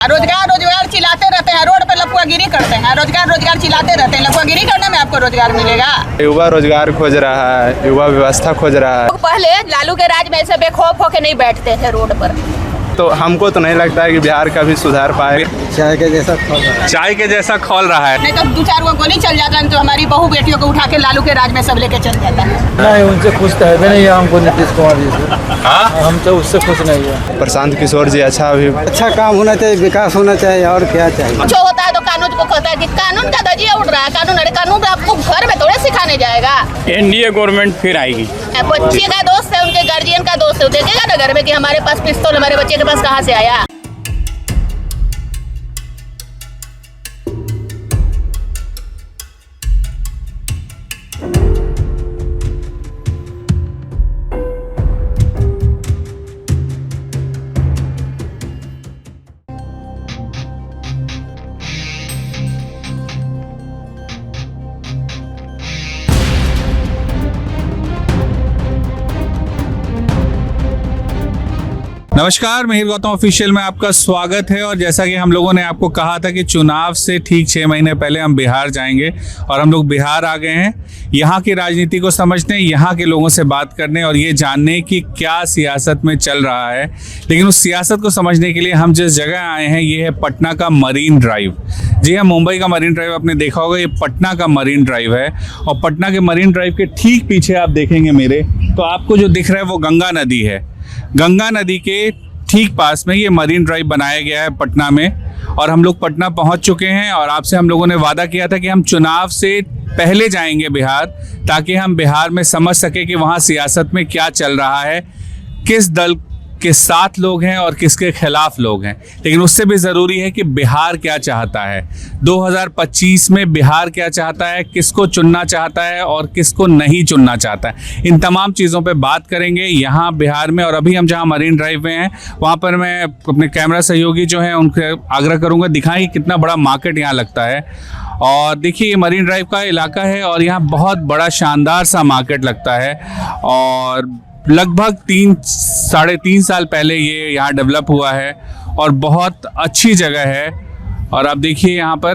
रोजगार रोजगार चिल्लाते रहते हैं, रोड पे लफुआगिरी करते हैं। रोजगार रोजगार चिल्लाते रहते हैं, लफुआगिरी करने में आपको रोजगार मिलेगा। युवा रोजगार खोज रहा है, युवा व्यवस्था खोज रहा है। पहले लालू के राज में ऐसे बेखौफ होके नहीं बैठते थे रोड पर। तो हमको तो नहीं लगता है कि बिहार का भी सुधार पाएगा। चाय के जैसा खोल रहा है। नहीं तो दो चार को गोली चल जाता है तो हमारी बहू बेटियों को उठा के लालू के राज में सब लेके चल जाता है। नहीं, उनसे खुश तो है नहीं हमको नीतीश कुमार जी से। हम तो उससे खुश नहीं है। प्रशांत किशोर जी अच्छा काम होना चाहिए, विकास होना चाहिए, और क्या चाहिए। जो होता है तो कानून को कहता है कि कानून का धजिया उड़ रहा है। कानून आपको घर में थोड़े सिखाने जाएगा। एनडीए गवर्नमेंट फिर आएगी। बच्चे का दोस्त है, उनके गार्जियन का दोस्त है, देखेगा ना घर में कि हमारे पास पिस्तौल हमारे बच्चे के पास कहाँ से आया। नमस्कार, मिहिर गौतम ऑफिशियल में आपका स्वागत है। और जैसा कि हम लोगों ने आपको कहा था कि चुनाव से ठीक 6 महीने पहले हम बिहार जाएंगे और हम लोग बिहार आ गए हैं यहाँ की राजनीति को समझने, यहाँ के लोगों से बात करने और ये जानने कि क्या सियासत में चल रहा है। लेकिन उस सियासत को समझने के लिए हम जिस जगह आए हैं ये है पटना का मरीन ड्राइव। जी हाँ, मुंबई का मरीन ड्राइव आपने देखा होगा, ये पटना का मरीन ड्राइव है। और पटना के मरीन ड्राइव के ठीक पीछे आप देखेंगे मेरे, तो आपको जो दिख रहा है वो गंगा नदी है। गंगा नदी के ठीक पास में ये मरीन ड्राइव बनाया गया है पटना में। और हम लोग पटना पहुंच चुके हैं और आपसे हम लोगों ने वादा किया था कि हम चुनाव से पहले जाएंगे बिहार, ताकि हम बिहार में समझ सके कि वहाँ सियासत में क्या चल रहा है, किस दल के साथ लोग हैं और किसके खिलाफ लोग हैं। लेकिन उससे भी ज़रूरी है कि बिहार क्या चाहता है 2025 में, बिहार क्या चाहता है, किसको चुनना चाहता है और किसको नहीं चुनना चाहता है। इन तमाम चीज़ों पे बात करेंगे यहाँ बिहार में। और अभी हम जहाँ मरीन ड्राइव में हैं वहाँ पर मैं अपने कैमरा सहयोगी जो हैं उनके आग्रह करूँगा दिखाएं कि कितना बड़ा मार्केट यहाँ लगता है। और देखिए ये मरीन ड्राइव का इलाका है और यहाँ बहुत बड़ा शानदार सा मार्केट लगता है। और लगभग 3-3.5 साल पहले ये यहाँ डेवलप हुआ है और बहुत अच्छी जगह है। और आप देखिए यहाँ पर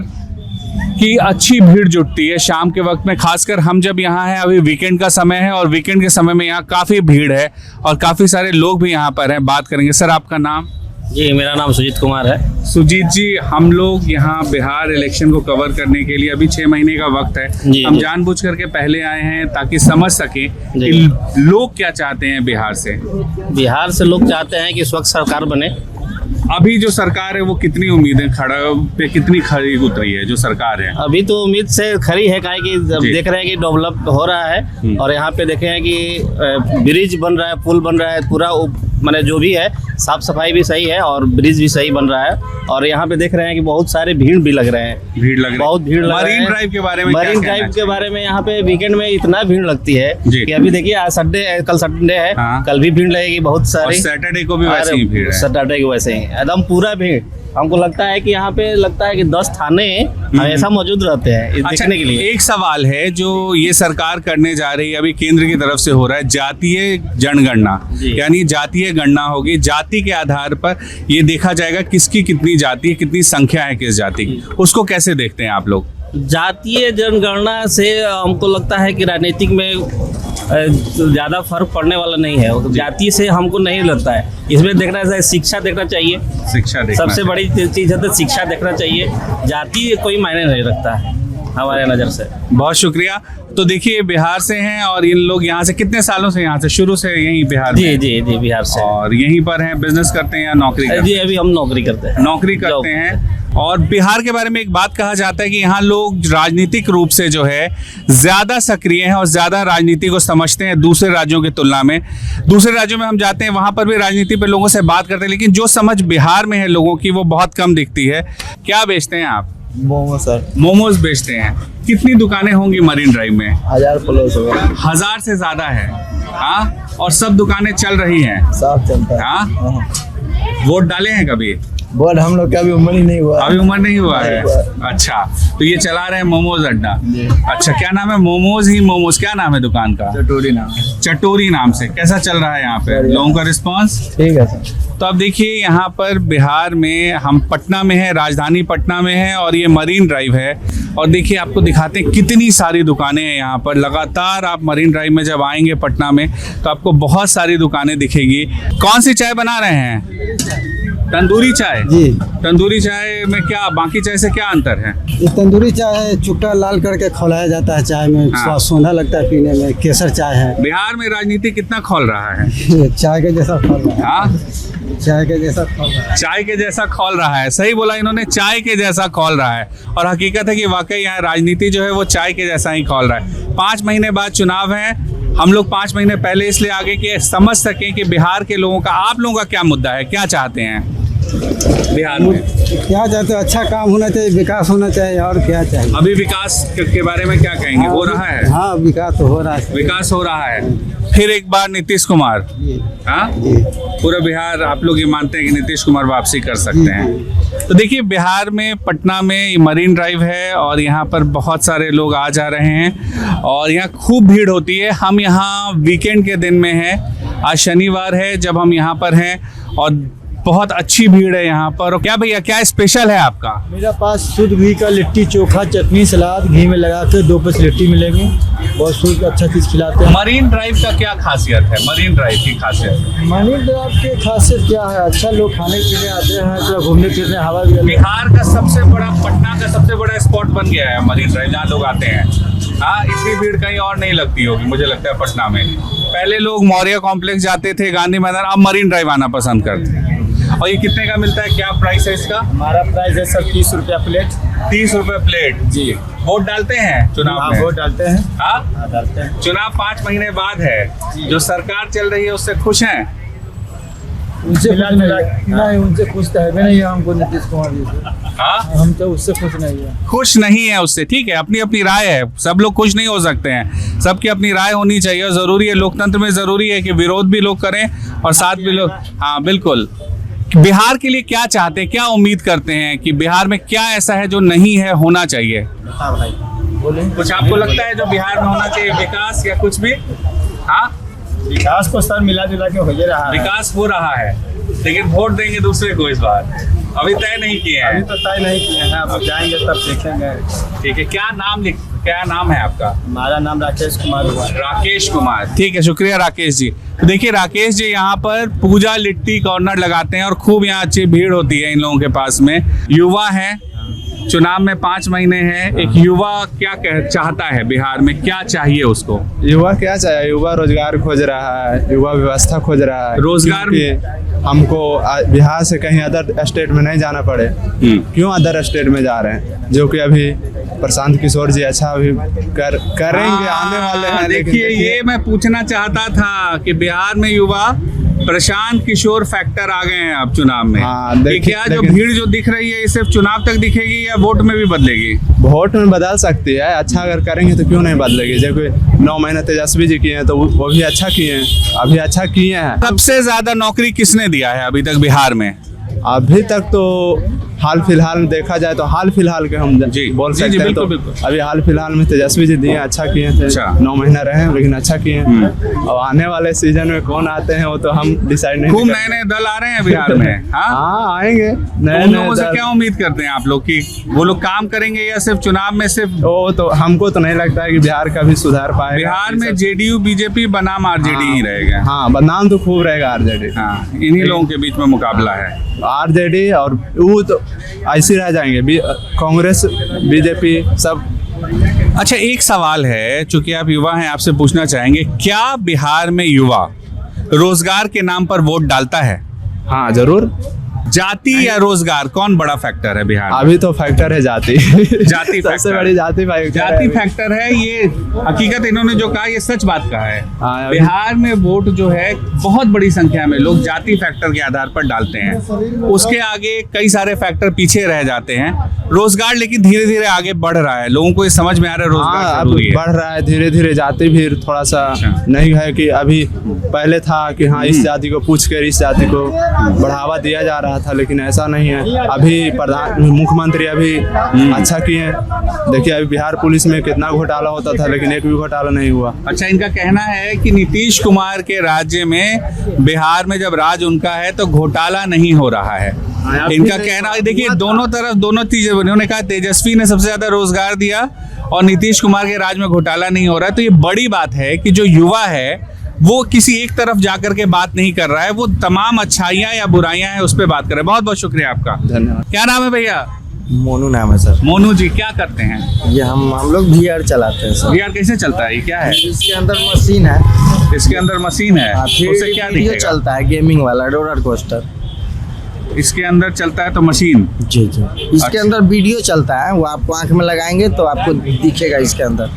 कि अच्छी भीड़ जुटती है शाम के वक्त में, खासकर हम जब यहाँ हैं। अभी वीकेंड का समय है और वीकेंड के समय में यहाँ काफ़ी भीड़ है और काफ़ी सारे लोग भी यहाँ पर हैं। बात करेंगे। सर, आपका नाम? जी, मेरा नाम सुजीत कुमार है। सुजीत जी, हम लोग यहाँ बिहार इलेक्शन को कवर करने के लिए अभी 6 महीने का वक्त है। हम जानबूझ करके पहले आए हैं ताकि समझ सकें कि लोग क्या चाहते हैं बिहार से। बिहार से लोग चाहते हैं कि स्वच्छ सरकार बने। अभी जो सरकार है वो कितनी उम्मीदें कितनी खरी उतरी है जो सरकार है? अभी तो उम्मीद से खरी है, काहे कि देख रहे हैं कि डेवलप हो रहा है। और यहाँ पे देखे हैं कि ब्रिज बन रहा है, पुल बन रहा है, पूरा मैंने जो भी है साफ सफाई भी सही है और ब्रिज भी सही बन रहा है। और यहाँ पे देख रहे हैं कि बहुत सारे भीड़ भी लग रहे हैं। बहुत भीड़ लग रही है। मरीन ड्राइव के बारे में मरीन ड्राइव के बारे में यहाँ पे वीकेंड में इतना भीड़ लगती है कि अभी देखिए आज कल संडे है। कल भी भीड़ लगेगी बहुत सारी। सैटरडे को भी वैसे ही भीड़ है। सैटरडे को वैसे ही एकदम पूरा भीड़। हमको लगता है कि यहाँ पे लगता है कि 10 थाने हमेशा मौजूद रहते हैं देखने के लिए। एक सवाल है जो ये सरकार करने जा रही है, अभी केंद्र की तरफ से हो रहा है, जातीय जनगणना, यानी जातीय गणना होगी। जाति के आधार पर ये देखा जाएगा किसकी कितनी जाति है, कितनी संख्या है किस जाति की। उसको कैसे देखते हैं आप लोग? जातीय जनगणना से हमको लगता है कि राजनीतिक में ज़्यादा फर्क पड़ने वाला नहीं है। जाति से हमको नहीं लगता है। इसमें देखना है, शिक्षा देखना चाहिए। शिक्षा सबसे बड़ी चीज़ है तो शिक्षा देखना चाहिए। जाति कोई मायने नहीं रखता है हमारे नज़र से। बहुत शुक्रिया। तो देखिए बिहार से हैं और इन लोग यहाँ से कितने सालों से, यहाँ से शुरू से यहीं बिहार में? जी बिहार से। और यहीं पर हैं, बिजनेस करते हैं या नौकरी करते हैं? जी, अभी हम नौकरी करते हैं। नौकरी करते हैं। और बिहार के बारे में एक बात कहा जाता है कि यहाँ लोग राजनीतिक रूप से जो है ज़्यादा सक्रिय हैं और ज़्यादा राजनीति को समझते हैं दूसरे राज्यों की तुलना में। दूसरे राज्यों में हम जाते हैं, वहाँ पर भी राजनीति पे लोगों से बात करते हैं, लेकिन जो समझ बिहार में है लोगों की वो बहुत कम दिखती है। क्या बेचते हैं आप? मोमो सर। मोमोज बेचते हैं। कितनी दुकानें होंगी मरीन ड्राइव में? 1000 प्लस होगा। 1000 से ज़्यादा है। हाँ, और सब दुकानें चल रही हैं? साफ चलता है। हाँ, वोट डाले हैं कभी? बोल हम लोग का अभी उम्र ही नहीं हुआ। अभी उम्र नहीं हुआ है। अच्छा, तो ये चला रहे हैं मोमोज अड्डा। अच्छा, क्या नाम है? मोमोज ही मोमोज। क्या नाम है दुकान का? चटोरी नाम। चटोरी नाम से। कैसा चल रहा है यहाँ पे लोगों का रिस्पांस? ठीक है सर। तो अब देखिए, यहाँ पर बिहार में हम पटना में है, राजधानी पटना में है और ये मरीन ड्राइव है। और देखिए, आपको दिखाते हैं कितनी सारी दुकानें हैं यहाँ पर। लगातार आप मरीन ड्राइव में जब आएंगे पटना में तो आपको बहुत सारी दुकानें दिखेगी। कौन सी चाय बना रहे हैं? तंदूरी चाय जी। तंदूरी चाय में क्या बाकी चाय से क्या अंतर है? ये तंदूरी चाय है, चुट्टा लाल करके खौलाया जाता है चाय में। हाँ। स्वाद सोंधा लगता है पीने में। केसर चाय है। बिहार में राजनीति कितना खौल रहा है? चाय के जैसा खौल रहा है। हाँ, चाय के जैसा खौल रहा है। चाय के जैसा खौल रहा है। सही बोला इन्होंने, चाय के जैसा खौल रहा है। और हकीकत है कि वाकई यहाँ राजनीति जो है वो चाय के जैसा ही खौल रहा है। 5 महीने बाद चुनाव है। हम लोग 5 महीने पहले इसलिए आगे कि समझ सकें कि बिहार के लोगों का, आप लोगों का क्या मुद्दा है, क्या चाहते हैं बिहार में? क्या चाहते हो? अच्छा काम होना चाहिए, विकास होना चाहिए, और क्या चाहिए। अभी विकास के बारे में क्या कहेंगे? हो रहा है? हाँ, विकास तो हो रहा है। विकास हो रहा है। फिर एक बार नीतीश कुमार। हाँ, पूरा बिहार आप लोग ये मानते हैं कि नीतीश कुमार वापसी कर सकते हैं? तो देखिए, बिहार में पटना में मरीन ड्राइव है और यहाँ पर बहुत सारे लोग आ जा रहे हैं और यहाँ खूब भीड़ होती है। हम यहाँ वीकेंड के दिन में हैं। आज शनिवार है जब हम यहाँ पर हैं और बहुत अच्छी भीड़ है यहाँ पर। और क्या भैया, क्या स्पेशल है आपका? मेरा पास शुद्ध घी का लिट्टी चोखा, चटनी, सलाद, घी में लगा के 2 पीस लिट्टी मिलेंगे। बहुत शुद्ध अच्छा चीज़ खिलाते हैं। मरीन ड्राइव का क्या खासियत है? मरीन ड्राइव की खासियत? मरीन ड्राइव की खासियत क्या है? अच्छा, लोग खाने पीने आते हैं, तो घूमने फिरने, हवा भी। बिहार का सबसे बड़ा, पटना का सबसे बड़ा स्पॉट बन गया है मरीन ड्राइव, जहाँ लोग आते हैं। हाँ, इतनी भीड़ कहीं और नहीं लगती होगी मुझे लगता है पटना में। पहले लोग मौर्य कॉम्प्लेक्स जाते थे, गांधी मैदान, अब मरीन ड्राइव आना पसंद करते हैं। और ये कितने का मिलता है? क्या प्राइस है इसका? हमारा प्राइस है सर 30 रुपया प्लेट। 30 रुपए प्लेट। जी। वोट डालते हैं चुनाव में? वोट डालते हैं। हाँ, डालते हैं। चुनाव 5 महीने बाद है। जो सरकार चल रही है उससे खुश हैं? उनसे नहीं, उनसे खुश तो है नहीं हमको नीतीश कुमार जी से। हाँ, हम तो उससे खुश नहीं है। खुश नहीं है उससे। ठीक है, अपनी अपनी राय है, सब लोग खुश नहीं हो सकते हैं, सबकी अपनी राय होनी चाहिए। और जरूरी है, लोकतंत्र में जरूरी है कि विरोध भी लोग करें और साथ भी लोग। हाँ बिल्कुल। बिहार के लिए क्या चाहते हैं, क्या उम्मीद करते हैं कि बिहार में क्या ऐसा है जो नहीं है, होना चाहिए? हाँ भाई, बोले। कुछ आपको लगता है जो बिहार में होना चाहिए, विकास या कुछ भी? हाँ, विकास को सर मिला जुला के हो ही रहा है। विकास हो रहा है, लेकिन वोट देंगे दूसरे को इस बार। अभी तय नहीं किए हैं। अभी तो तय नहीं किए हैं, अब जाएंगे तब देखेंगे। ठीक है, क्या नाम है आपका? हमारा नाम राकेश कुमार हुआ। राकेश कुमार, ठीक है, शुक्रिया राकेश जी। तो देखिए, राकेश जी यहाँ पर पूजा लिट्टी कॉर्नर लगाते हैं और खूब यहाँ अच्छी भीड़ होती है इन लोगों के पास में। युवा है, चुनाव में 5 महीने हैं। एक युवा क्या चाहता है बिहार में, क्या चाहिए उसको? युवा क्या चाहिए? युवा रोजगार खोज रहा है, युवा व्यवस्था खोज रहा है। रोजगार हमको बिहार से कहीं अदर स्टेट में नहीं जाना पड़े। क्यों अदर स्टेट में जा रहे हैं? जो कि अभी प्रशांत किशोर जी अच्छा अभी करेंगे, आने वाले हैं। देखिए, ये मैं पूछना चाहता था कि बिहार में युवा प्रशांत किशोर फैक्टर आ गए हैं अब चुनाव में। हाँ, क्या जो भीड़ जो दिख रही है ये सिर्फ चुनाव तक दिखेगी या वोट में भी बदलेगी? वोट में बदल सकती है। अच्छा अगर करेंगे तो क्यों नहीं बदलेगी? जब 9 महीने तेजस्वी जी किए हैं तो वो भी अच्छा किए हैं, अभी अच्छा किए हैं। सबसे ज्यादा नौकरी किसने दिया है अभी तक बिहार में? अभी तक तो हाल फिलहाल में देखा जाए तो हाल फिलहाल के हम जी बोल जी, सकते जी, हैं। बिल्कुल, तो बिल्कुल। अभी हाल फिलहाल में तेजस्वी जी दिए, अच्छा किए थे। अच्छा। 9 महीना रहे हैं लेकिन अच्छा किए हैं। और आने वाले सीजन में कौन आते हैं वो तो हम डिसाइड नहीं खूब कर नए नए दल आ रहे हैं बिहार में। हाँ, आएंगे तो उन लोगों से क्या उम्मीद करते हैं आप लोग कि वो लोग काम करेंगे या सिर्फ चुनाव में सिर्फ? वो तो हमको तो नहीं लगता है कि बिहार का भी सुधार पाएगा। बिहार में जेडीयू बीजेपी बनाम आरजेडी ही रहेगा। हाँ, बदनाम तो खूब रहेगा आरजेडी। हाँ, इन्हीं लोगों के बीच में मुकाबला है। आरजेडी और वो तो ऐसे रह जाएंगे, कांग्रेस बीजेपी सब। अच्छा, एक सवाल है, चूंकि आप युवा हैं, आपसे पूछना चाहेंगे, क्या बिहार में युवा रोजगार के नाम पर वोट डालता है? हाँ जरूर। जाति या रोजगार, कौन बड़ा फैक्टर है बिहार में? अभी तो फैक्टर है जाति। जाति सबसे बड़ी जाति फैक्टर है। ये हकीकत इन्होंने जो कहा ये सच बात कहा है। हाँ, बिहार में वोट जो है बहुत बड़ी संख्या में लोग जाति फैक्टर के आधार पर डालते हैं, उसके आगे कई सारे फैक्टर पीछे रह जाते हैं। रोजगार लेकिन धीरे धीरे आगे बढ़ रहा है, लोगों को ये समझ में आ रहा है रोजगार हाँ, अब जरूरी है। बढ़ रहा है धीरे धीरे, जाति भी थोड़ा सा अच्छा। नहीं है कि अभी पहले था कि हाँ इस जाति को पूछ कर इस जाति को बढ़ावा दिया जा रहा था, लेकिन ऐसा नहीं है। अभी मुख्यमंत्री अभी अच्छा किए हैं। देखिए अभी बिहार पुलिस में कितना घोटाला होता था, लेकिन एक भी घोटाला नहीं हुआ। अच्छा, इनका कहना है कि नीतीश कुमार के राज्य में, बिहार में जब राज उनका है तो घोटाला नहीं हो रहा है। इनका कहना है, देखिए दोनों तरफ दोनों चीजें बनी। उन्होंने कहा तेजस्वी ने सबसे ज्यादा रोजगार दिया और नीतीश कुमार के राज में घोटाला नहीं हो रहा है। तो ये बड़ी बात है कि जो युवा है वो किसी एक तरफ जाकर के बात नहीं कर रहा है, वो तमाम अच्छाइयाँ या बुराइयां हैं उस पर बात कर रहे हैं। बहुत बहुत शुक्रिया आपका, धन्यवाद। क्या नाम है भैया? मोनू नाम है सर। मोनू जी, क्या करते हैं? ये हम लोग VR चलाते हैं सर। VR कैसे चलता है, ये क्या है? इसके अंदर मशीन है, इसके अंदर मशीन है, फिर उससे क्या वीडियो दिखेगा? चलता है, गेमिंग वाला रोलर कोस्टर। इसके अंदर चलता है तो मशीन। जी जी। इसके अच्छा। अंदर वीडियो चलता है, वो आपको आंख में लगाएंगे तो आपको दिखेगा इसके अंदर।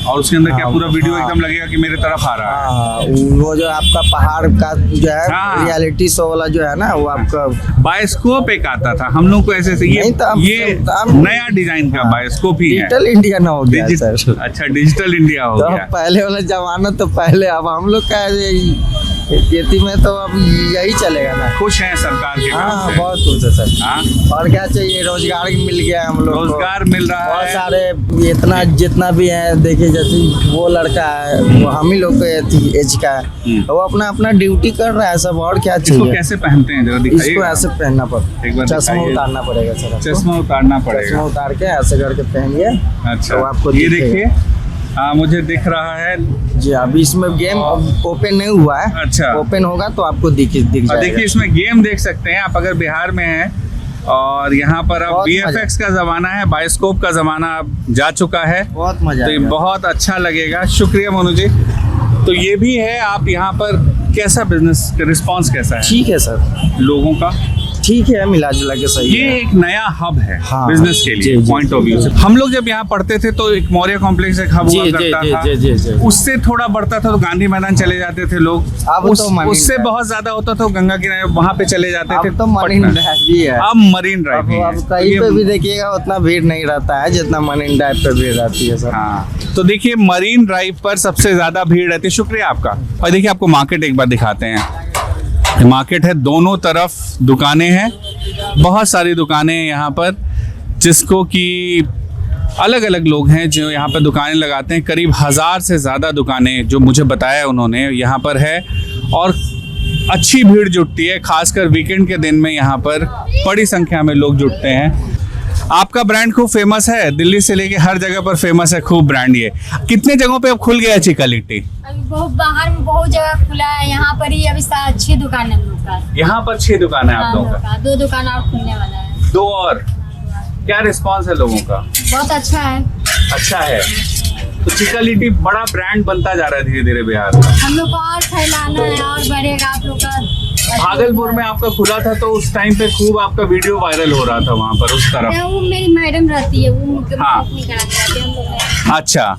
और उसके अंदर क्या हाँ, पूरा वीडियो हाँ। एकदम लगेगा कि मेरे तरफ आ रहा है? हाँ, वो जो आपका पहाड़ का जो है हाँ। रियलिटी शो वाला जो है ना, वो आपका बायोस्कोप एक आता था हम लोग को ऐसे ऐसे, नहीं तो ये नया डिजाइन का बायोस्कोप ही है। डिजिटल इंडिया ना हो गया सर। अच्छा, डिजिटल इंडिया हो तो गया। पहले वाला जमाना तो पहले, अब हम लोग का खेती में तो अब यही चलेगा ना। खुश हैं सरकार के काम हाँ, से? बहुत कुछ है सर। हाँ, और क्या चाहिए, रोजगार मिल गया हम लोग को। रोजगार मिल रहा बहुत है। सारे इतना जितना भी है, देखिए जैसे वो लड़का है वो हम ही लोग के एज का है, वो अपना अपना ड्यूटी कर रहा है सब। और क्या इसको चाहिए, कैसे पहनते हैं जरा इसको दिखाइए। ऐसे पहनना एक बार पड़ेगा, चश्मा दिखाइए। उतारना पड़ेगा सर आपको। चश्मा उतारना चश्मा पड़ेगा। उतार के ऐसे करके पहनिए अच्छा, तो आपको ये दिखेगा। देखिए, हाँ मुझे दिख रहा है। जी, अभी इसमें गेम ओपन नहीं हुआ है। अच्छा। ओपन होगा तो आपको दिख और जाएगा। देखिए इसमें गेम देख सकते हैं आप, अगर बिहार में हैं और यहाँ पर अब बहुत VFX का जमाना है, बायोस्कोप का जमाना अब जा चुका है, बहुत मजा तो ये आएगा। बहुत अच्छा लगेगा। शुक्रिया मोनू जी। तो ये भी है, आप यहाँ पर कैसा बिजनेस रिस्पांस कैसा है ठीक है सर, लोगों का? ठीक है, मिला जुला के सही ये है। एक नया हब है हाँ, बिजनेस के लिए, जी, जी, पॉइंट ऑफ व्यू से। हम लोग जब यहाँ पढ़ते थे तो एक मौर्य कॉम्प्लेक्स एक हब जी, हुआ जी, करता जी, था, जी, जी, जी। उससे थोड़ा बढ़ता था तो गांधी मैदान चले जाते थे लोग, अब तो मरीन उससे ड्राइव। बहुत ज्यादा होता था गंगा किनारे, वहां पे चले जाते थे। अब तो मरीन पटना। ड्राइव भी है। अब मरीन ड्राइव भी है। अब कहीं पे भी देखिएगा उतना भीड़ नहीं रहता है जितना मरीन ड्राइव पे भीड़ रहती है सर। हाँ, तो देखिए मरीन ड्राइव पर सबसे ज्यादा भीड़ रहती है। शुक्रिया आपका। और देखिए आपको मार्केट एक बार दिखाते हैं। मार्केट है, दोनों तरफ दुकानें हैं, बहुत सारी दुकानें हैं यहाँ पर, जिसको कि अलग अलग लोग हैं जो यहाँ पर दुकानें लगाते हैं। करीब 1000 से ज़्यादा दुकानें जो मुझे बताया उन्होंने यहाँ पर है, और अच्छी भीड़ जुटती है, खासकर वीकेंड के दिन में यहाँ पर बड़ी संख्या में लोग जुटते हैं। आपका ब्रांड खूब फेमस है, दिल्ली से लेके हर जगह पर फेमस है खूब ब्रांड ये। कितने जगहों पे अब खुल गया चिका लिट्टी? अभी बहुत बाहर में बहुत जगह खुला है, यहाँ पर ही अभी 6 दुकान है हम लोग का। यहाँ पर 6 दुकान है आप लोगों का? 2 दुकान और खुलने वाला है। 2 और। क्या रिस्पांस है लोगों का? बहुत अच्छा है। अच्छा है। तो चिका लिट्टी बड़ा ब्रांड बनता जा रहा है धीरे धीरे बिहार में। हम लोग को और फैलाना है और बढ़ेगा आप लोग का। भागलपुर में आपका खुला था तो उस टाइम पे खूब आपका वीडियो वायरल हो रहा था वहाँ पर उस तरफ। वो मेरी मैडम रहती है, वो उनके हाँ। नहीं कराते रहते हम लोग। अच्छा,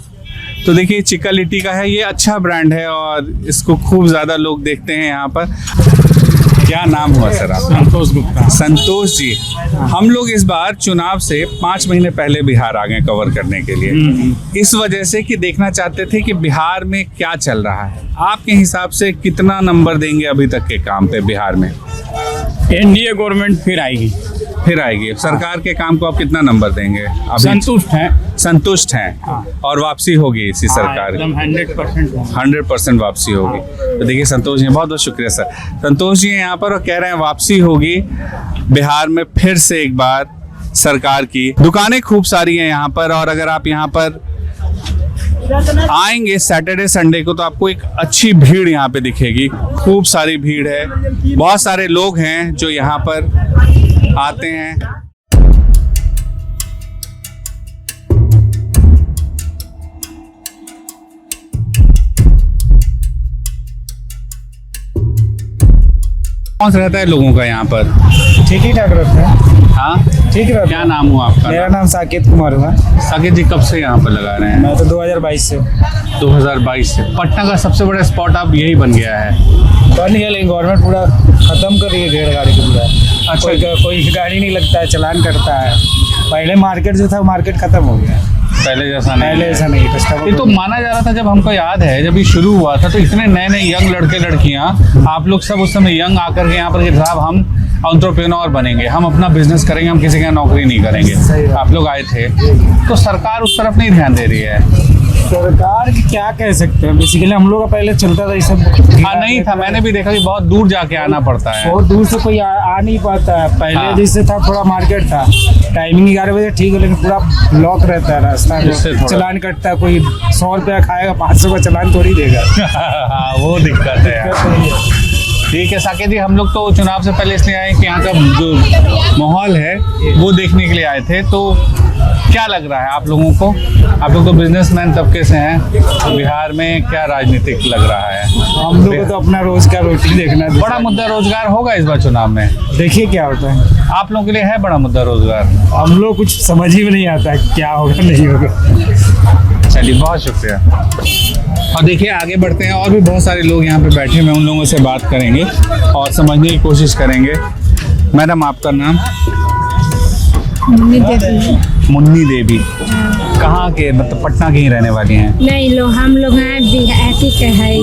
तो देखिए चिका लिट्टी का है, ये अच्छा ब्रांड है और इसको खूब ज़्यादा लोग देखते हैं यहाँ पर। क्या नाम हुआ सर आपका? संतोष गुप्ता। संतोष जी, हम लोग इस बार चुनाव से 5 महीने पहले बिहार आ गए कवर करने के लिए, इस वजह से कि देखना चाहते थे कि बिहार में क्या चल रहा है। आपके हिसाब से कितना नंबर देंगे अभी तक के काम पे बिहार में? एनडीए गवर्नमेंट फिर आएगी। फिर आएगी सरकार के काम को आप कितना नंबर देंगे? अभी संतुष्ट हैं। संतुष्ट हैं और वापसी होगी इसी सरकार की? एकदम 100%। 100% वापसी होगी। तो देखिए संतोष जी, बहुत बहुत शुक्रिया सर। संतोष जी यहाँ पर और कह रहे हैं वापसी होगी बिहार में फिर से एक बार सरकार की। दुकानें खूब सारी हैं यहाँ पर, और अगर आप यहाँ पर आएंगे सैटरडे संडे को तो आपको एक अच्छी भीड़ यहाँ पे दिखेगी। खूब सारी भीड़ है, बहुत सारे लोग हैं जो यहाँ पर आते हैं। कौन सा रहता है लोगों का यहाँ पर? ठीक ही ठाक रहते हैं। हाँ, ठीक रहते क्या नाम हुआ आपका? मेरा नाम साकेत कुमार हुआ। साकेत जी कब से यहाँ पर लगा रहे हैं? मैं तो 2022 से 2022 से। पटना का सबसे बड़ा स्पॉट अब यही बन गया है। बन गया, लेकिन गवर्नमेंट पूरा खत्म कर रही है रेलगाड़ी को पूरा। अच्छा। कोई गाड़ी नहीं लगता है, चलान करता है। पहले मार्केट जो था मार्केट खत्म हो गया, पहले जैसा नहीं पहले है। ऐसा नहीं कस्टमर ये तो माना जा रहा था, जब हमको याद है जब ये शुरू हुआ था तो इतने नए नए यंग लड़के लड़कियां, आप लोग सब उस समय यंग आकर के यहाँ पर कि साहब हम एंटरप्रेन्योर बनेंगे, हम अपना बिजनेस करेंगे, हम किसी का नौकरी नहीं करेंगे। सही बात। आप लोग आए थे, तो सरकार उस तरफ नहीं ध्यान दे रही है। सरकार की क्या कह सकते हैं, बेसिकली हम लोग का पहले चलता था ये सब। हाँ नहीं था, मैंने भी देखा कि बहुत दूर जाके आना पड़ता है। बहुत दूर से कोई आ नहीं पाता है। पहले हाँ। जैसे था थोड़ा मार्केट था, टाइमिंग 11 बजे ठीक है, लेकिन पूरा ब्लॉक रहता है रास्ता इससे में, थोड़ा- चलान कटता है। कोई 100 रुपया खाएगा, 500 का चलान थोड़ी देगा। हाँ वो दिक्कत है यार। ठीक है साकेत जी, हम लोग तो चुनाव से पहले इसलिए आए कि यहाँ का जो माहौल है वो देखने के लिए आए थे। तो क्या लग रहा है आप लोगों को? आप लोग तो बिजनेसमैन तबके से हैं, तो बिहार में क्या राजनीतिक लग रहा है? हम लोग को तो अपना रोज का रोटी देखना है। बड़ा मुद्दा रोजगार होगा इस बार चुनाव में? देखिए क्या होता है। आप लोगों के लिए है बड़ा मुद्दा रोजगार? हम लोग कुछ समझ ही में नहीं आता है क्या होगा नहीं होगा। चलिए बहुत शुक्रिया। और देखिए आगे बढ़ते हैं, और भी बहुत सारे लोग यहाँ पे बैठे हुए हैं, उन लोगों से बात करेंगे और समझने की कोशिश करेंगे। मैडम आपका नाम? मुन्नी देवी। कहाँ के, मतलब पटना की ही रहने वाली हैं? नहीं लो, हम लोग हैं बिहार के है,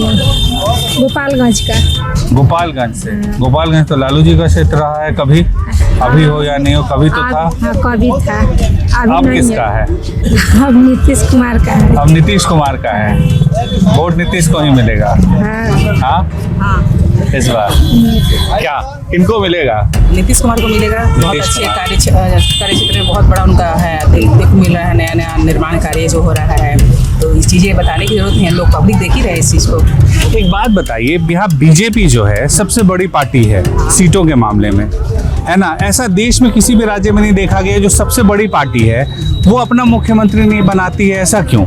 गोपालगंज का। गोपालगंज से? गोपालगंज तो लालू जी का क्षेत्र रहा है कभी, अभी हो या नहीं हो, कभी तो था। हाँ कभी था, अभी अब नहीं किसका है? अब नीतीश कुमार का है। अब नीतीश कुमार का है। वोट नीतीश को ही मिलेगा? हाँ हाँ इस बार क्या किनको मिलेगा? नीतीश कुमार को मिलेगा। बहुत नीतीश अच्छे कुमार। कार्य क्षेत्र में बहुत बड़ा उनका है, देखने को मिल रहा है, नया नया निर्माण कार्य जो हो रहा है। तो इस चीज़ें बताने की जरूरत नहीं है, लोग पब्लिक देख ही रहे हैं इस चीज़ को। एक बात बताइए, यहाँ बीजेपी जो है सबसे बड़ी पार्टी है सीटों के मामले में, है ना? ऐसा देश में किसी भी राज्य में नहीं देखा गया जो सबसे बड़ी पार्टी है वो अपना मुख्यमंत्री नहीं बनाती है। ऐसा क्यों?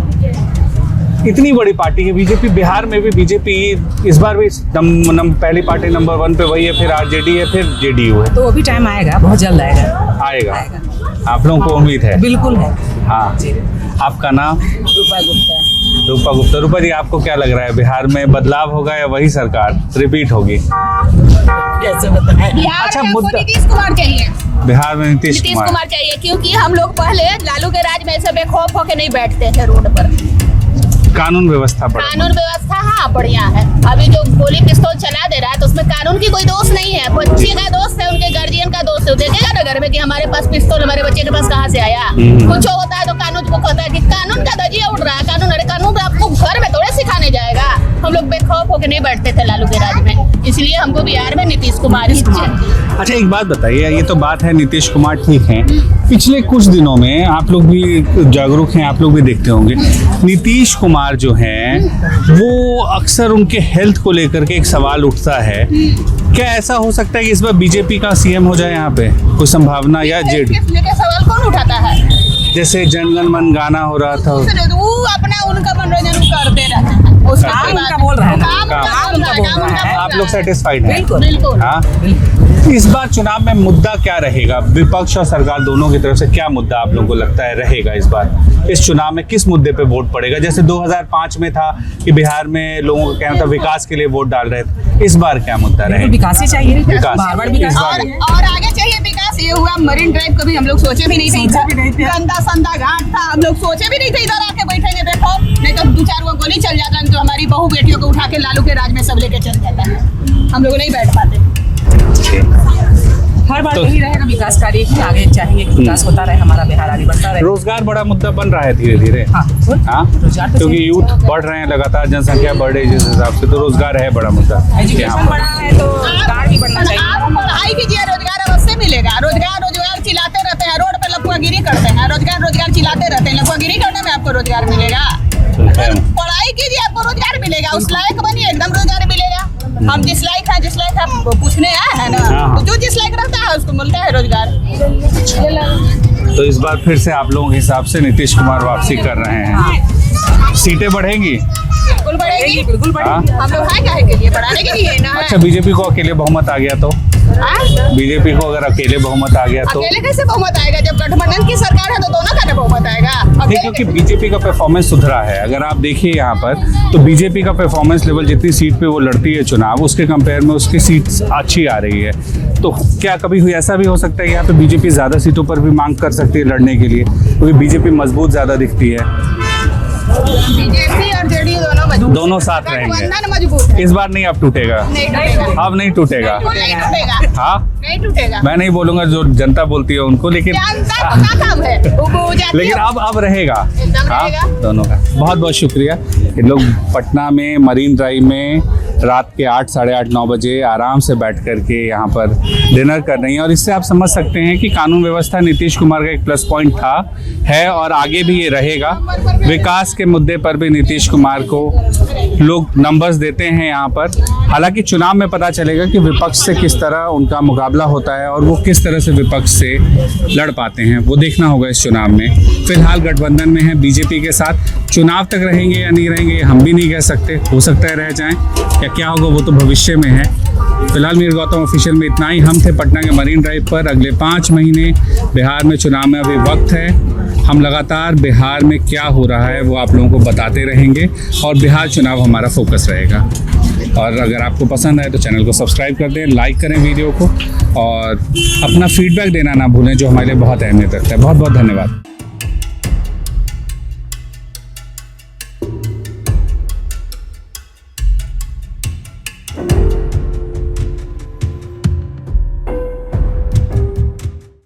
इतनी बड़ी पार्टी है बीजेपी। बिहार में भी बीजेपी इस बार भी पहली पार्टी नंबर 1 पे वही है, फिर आरजेडी है, फिर जेडीयू है। तो वो भी टाइम आएगा, बहुत जल्द आएगा। आएगा। आप लोगों को उम्मीद है? बिल्कुल है। हाँ। आपका नाम? रूपा गुप्ता। रूपा गुप्ता। रूपा जी, आपको क्या लग रहा है, बिहार में बदलाव होगा या वही सरकार रिपीट होगी? कैसे बताएं? बिहार अच्छा, में हमको मुद्दा- नीतीश कुमार चाहिए। बिहार में नीतीश नीतीश कुमार। कुमार चाहिए, क्योंकि हम लोग पहले लालू के राज में ऐसे बेखौफ होके नहीं बैठते थे रोड पर। कानून व्यवस्था बढ़ा। कानून व्यवस्था हाँ बढ़िया है। अभी जो गोली पिस्तौल चला दे रहा है तो उसमें कानून की कोई दोष नहीं है, बच्चे का दोस्त है, उनके गार्जियन का दोस्त है। देखेगा ना घर में कि हमारे पास पिस्तौल हमारे बच्चे के पास कहाँ से आया। कुछ होता है तो कानून को कहता है कि कानून का धजिया उड़ रहा है। कानून, अरे कानून आपको घर में थोड़े सिखाने जाएगा। हम लोग बेखौफ होकर नहीं बैठते थे लालू के राज में, इसलिए हमको बिहार में नीतीश कुमार ही चाहिए। अच्छा एक बात बताइए, ये तो बात है नीतीश कुमार ठीक है, पिछले कुछ दिनों में आप लोग भी जागरूक हैं, आप लोग भी देखते होंगे, नीतीश कुमार जो हैं वो अक्सर उनके हेल्थ को लेकर के एक सवाल उठता है। क्या ऐसा हो सकता है कि इस बार बीजेपी का सीएम हो जाए यहाँ पे? कोई संभावना? या जेड लेके सवाल कौन उठाता है? जैसे जनगण मन गाना हो रहा था, वो अपना उनका मनोरंजन करते रहते हैं। उसका काम कोई बात उनका बोल रहा है। काम उनका काम बोल रहा है, उनका काम बोल रहा उनका है। बोल आप रहा लोग है। सेटिस्फाइड हैं? बिल्कुल। बिल्कुल। हाँ। इस बार चुनाव में मुद्दा क्या रहेगा? विपक्ष और सरकार दोनों की तरफ से क्या मुद्दा आप लोगों को लगता है रहेगा इस बार? इस चुनाव में किस मुद्दे पे वोट पड़ेगा? जैसे 2005 में था कि बिहार में लोगों का कहना था विकास के लिए वोट डाल रहे थे, इस बार क्या मुद्दा रहेगा? विकास ही चाहिए। विकास। बार-बार विकास। इस बार और आगे चाहिए विकास। ये हुआ मरीन ड्राइव, कभी हम लोग सोचे भी नहीं थे। सोचा भी नहीं थे। गंदा संदा घाट था, हम लोग सोचे भी नहीं थे इधर आके बैठेंगे। देखो, नहीं तो 2-4 वो गोली चल जाता, नहीं तो हमारी बहू बेटियों को उठा के लालू के राज में सब लेके चल जाता है। हम लोग नहीं बैठ पाते। हर बार तो- यही रहेगा, विकास कार्य ही आगे चाहिए कि विकास होता रहे, हमारा बिहार आगे बढ़ता रहे। रोजगार बड़ा मुद्दा बन रहा है धीरे धीरे। हाँ, हाँ, रोजगार तो क्योंकि यूथ बढ़ रहे हैं लगातार, जनसंख्या बढ़ रही है जिस हिसाब से, तो रोजगार है बड़ा मुद्दा यहाँ एजुकेशन पर। बढ़ा है तो रोजगार भी बढ़ना चाहिए। आप पढ़ाई कीजिए, रोजगार अवश्य मिलेगा। रोजगार रोजगार चिल्लाते रहते हैं, रोड पे लपुआगिरी करते हैं। रोजगार रोजगार चिल्लाते रहते हैं, लपुआगिरी करने में आपको रोजगार मिलेगा। पढ़ाई कीजिए, आपको रोजगार मिलेगा। उस लायक बनिए, एकदम रोजगार मिलेगा। हम जिस लायक हैं, जिस लायक हम पूछने आए हैं ना, हाँ। तो जो जिस लायक रहता है उसको मिलता है रोजगार। तो इस बार फिर से आप लोगों के हिसाब से नीतीश कुमार वापसी कर रहे हैं। सीटें बढ़ेंगी? बिल्कुल बढ़ेगी। बिल्कुल हाँ? हम लोग हैं काहे के लिए? बढ़ाने के लिए ना। अच्छा, बीजेपी को अकेले बहुमत आ गया तो? हाँ? बीजेपी को अगर अकेले बहुमत आ गया तो? अकेले कैसे बहुमत आएगा? जब गठबंधन की सरकार है तो दोनों का ना बहुमत आएगा। नहीं, क्योंकि बीजेपी का परफॉर्मेंस सुधरा है। अगर आप देखिए यहाँ पर तो बीजेपी का परफॉर्मेंस लेवल जितनी सीट पे वो लड़ती है चुनाव, उसके कंपेयर में उसकी सीट अच्छी आ रही है। तो क्या कभी हुई ऐसा भी हो सकता है यहाँ पे बीजेपी ज़्यादा सीटों पर भी मांग कर सकती है लड़ने के लिए, क्योंकि बीजेपी मजबूत ज़्यादा दिखती है। बीजेपी और जेडीयू दोनों मजबूत, दोनों साथ रहेंगे। गठबंधन मजबूत है। इस बार नहीं अब टूटेगा, नहीं टूटेगा, अब नहीं टूटेगा। बिल्कुल नहीं टूटेगा, हाँ, नहीं टूटेगा। मैं नहीं बोलूंगा, जो जनता बोलती है उनको, लेकिन जनता को क्या काम है, वो जाती लेकिन है। अब रहेगा। एकदम हाँ, रहेगा। दोनों का बहुत बहुत शुक्रिया। ये लोग पटना में मरीन ड्राइव में रात के 8, साढ़े 8, 9 बजे आराम से बैठ करके यहाँ पर डिनर कर रही हैं, और इससे आप समझ सकते हैं कि कानून व्यवस्था नीतीश कुमार का एक प्लस पॉइंट था, है और आगे भी ये रहेगा। विकास के मुद्दे पर भी नीतीश कुमार को लोग नंबर्स देते हैं यहाँ पर। हालांकि चुनाव में पता चलेगा कि विपक्ष से किस तरह उनका मुकाबला होता है और वो किस तरह से विपक्ष से लड़ पाते हैं, वो देखना होगा इस चुनाव में। फिलहाल गठबंधन में है बीजेपी के साथ, चुनाव तक रहेंगे या नहीं रहेंगे हम भी नहीं कह सकते, हो सकता है रह जाएं, या क्या होगा वो तो भविष्य में है। फिलहाल मीर गौतम ऑफिशियल में इतना ही। हम थे पटना के मरीन ड्राइव पर। अगले 5 महीने बिहार में चुनाव में अभी वक्त है, हम लगातार बिहार में क्या हो रहा है वो आप लोगों को बताते रहेंगे, और बिहार चुनाव हमारा फोकस रहेगा। और अगर आपको पसंद आए तो चैनल को सब्सक्राइब कर दें, लाइक करें वीडियो को, और अपना फीडबैक देना ना भूलें, जो हमारे लिए बहुत अहमियत रखता है। बहुत बहुत धन्यवाद।